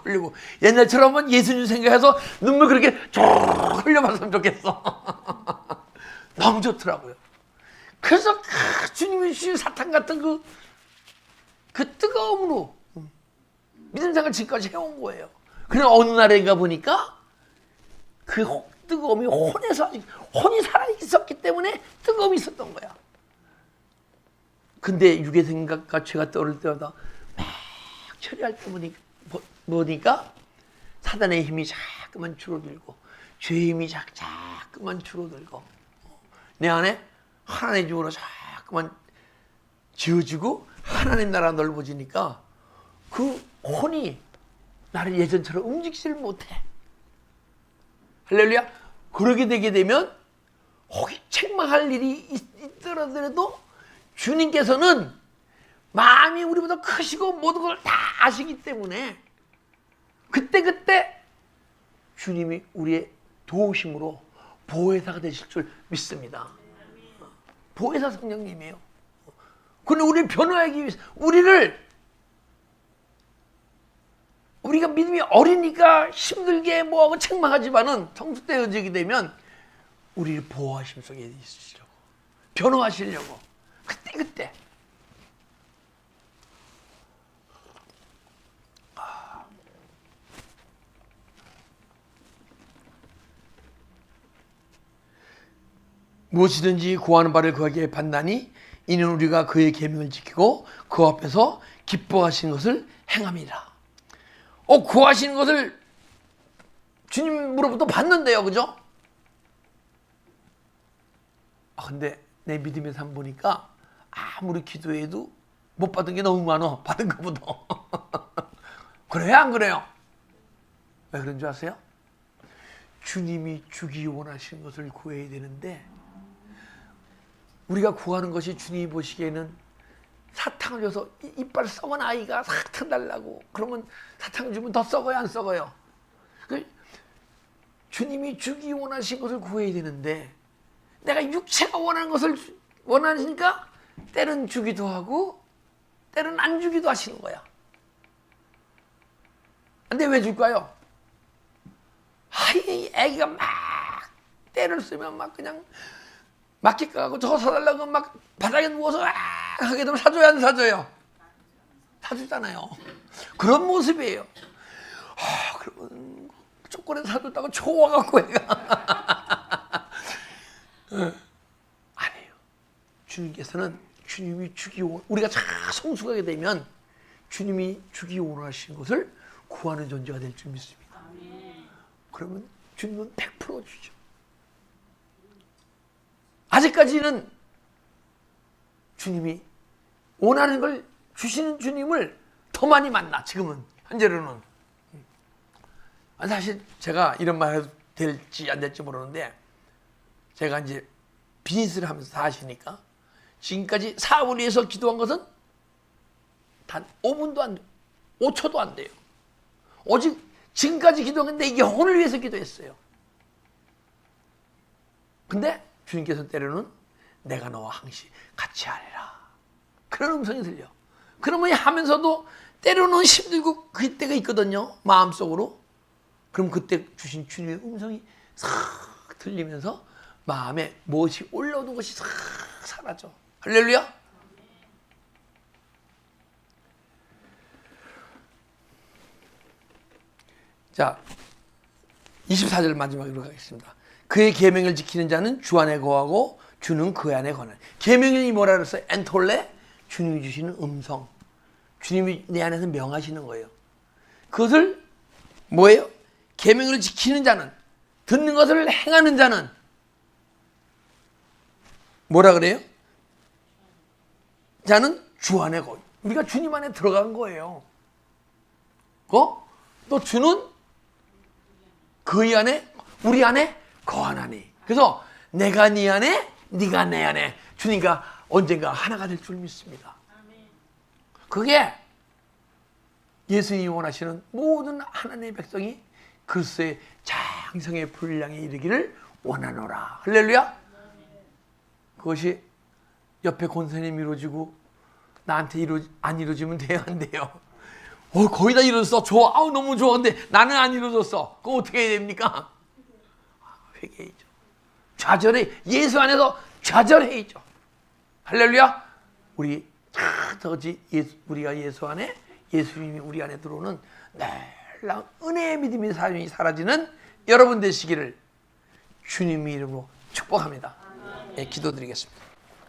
흘리고, 옛날처럼 예수님 생각해서 눈물 그렇게 쭉 흘려봤으면 좋겠어. 너무 좋더라고요. 그래서 주님이 주신 사탕 같은 그 뜨거움으로 믿음 생활 지금까지 해온 거예요. 그러나 어느 날인가 보니까 그 뜨거움이 혼이 살아있었기 때문에 뜨거움이 있었던 거야. 근데 육의 생각과 죄가 떠오를 때마다 막 처리할 때 보니까 사단의 힘이 자꾸만 줄어들고 죄의 힘이 자꾸만 줄어들고 내 안에 하나님의 집으로 자꾸만 지어지고 하나님 나라 넓어지니까 그 혼이 나를 예전처럼 움직이질 못해. 할렐루야. 그러게 되게 되면 혹시 책망할 일이 있더라도 주님께서는 마음이 우리보다 크시고 모든 걸 다 아시기 때문에 그때 주님이 우리의 도우심으로 보혜사가 되실 줄 믿습니다. 보혜사 성령님이에요. 그런데 우리를 변화하기 위해서 우리가 믿음이 어리니까 힘들게 뭐하고 책망하지만은 성숙되어지게 되면 우리를 보호하심 속에 있으시려고 변화하시려고 그때 무엇이든지 구하는 바를 그에게 받나니 이는 우리가 그의 계명을 지키고 그 앞에서 기뻐하시는 것을 행함이라. 구하시는 것을 주님으로부터 받는데요, 그죠? 근데 내 믿음의 삶 보니까 아무리 기도해도 못 받은 게 너무 많아. 받은 것보다. 그래요, 안 그래요? 왜 그런 줄 아세요? 주님이 주기 원하시는 것을 구해야 되는데 우리가 구하는 것이 주님이 보시기에는 사탕을 줘서 이빨 썩은 아이가 사탕 달라고 그러면 사탕 주면 더 썩어요, 안 썩어요? 주님이 주기 원하신 것을 구해야 되는데 내가 육체가 원하는 것을 원하니까 때는 주기도 하고 때는 안 주기도 하시는 거야. 근데 왜 줄까요? 이 애기가 막 때를 쓰면 막 그냥 막기가 하고 저거 사달라고 막 바닥에 누워서 하게 되면 사줘요, 안 사줘요? 사주잖아요. 그런 모습이에요. 그러면 초콜릿 사줬다고 좋아갖고 애가 아니에요. 주님께서는 주님이 주기 우리가 잘 성숙하게 되면 주님이 주기 원하신 것을 구하는 존재가 될 줄 믿습니다. 그러면 주님은 100% 주죠. 아직까지는 주님이 원하는 걸 주시는 주님을 더 많이 만나. 지금은 현재로는 사실 제가 이런 말 해도 될지 안 될지 모르는데 제가 이제 비즈니스를 하면서 다 아시니까 지금까지 사업을 위해서 기도한 것은 단 5분도 안 돼요. 5초도 안 돼요. 오직 지금까지 기도한 건데 이게 영혼을 위해서 기도했어요. 근데 주님께서 때로는 내가 너와 항시 같이 하리라. 그런 음성이 들려. 그러면 하면서도 때로는 힘들고 그때가 있거든요. 마음속으로. 그럼 그때 주신 주님의 음성이 싹 들리면서 마음에 무엇이 올라오는 것이 싹 사라져. 할렐루야. 자, 24절 마지막으로 가겠습니다. 그의 계명을 지키는 자는 주 안에 거하고 주는 그 안에 거하는. 계명이 뭐라 그랬어요? 엔톨레? 주님이 주시는 음성. 주님이 내 안에서 명하시는 거예요. 그것을 뭐예요? 계명을 지키는 자는, 듣는 것을 행하는 자는 뭐라 그래요? 자는 주 안에 거하고. 우리가 주님 안에 들어간 거예요. 또 주는 그의 안에, 우리 안에 거하나니. 그래서 내가 네 안에, 네가 내 안에 주님과 언젠가 하나가 될 줄 믿습니다. 그게 예수님이 원하시는 모든 하나님의 백성이 그리스도의 장성의 분량에 이르기를 원하노라. 할렐루야. 그것이 옆에 권사님이 이루어지고 나한테 안 이루어지면 돼요, 안 돼요? 거의 다 이루어졌어. 좋아. 너무 좋아. 근데 나는 안 이루어졌어. 그거 어떻게 해야 됩니까? 회개해야죠. 좌절해. 예수 안에서 좌절해야죠. 할렐루야. 우리 우리가 예수 안에, 예수님이 우리 안에 들어오는 늘 찰랑 은혜의 믿음이 사라지는 여러분 되시기를 주님의 이름으로 축복합니다. 예, 기도드리겠습니다.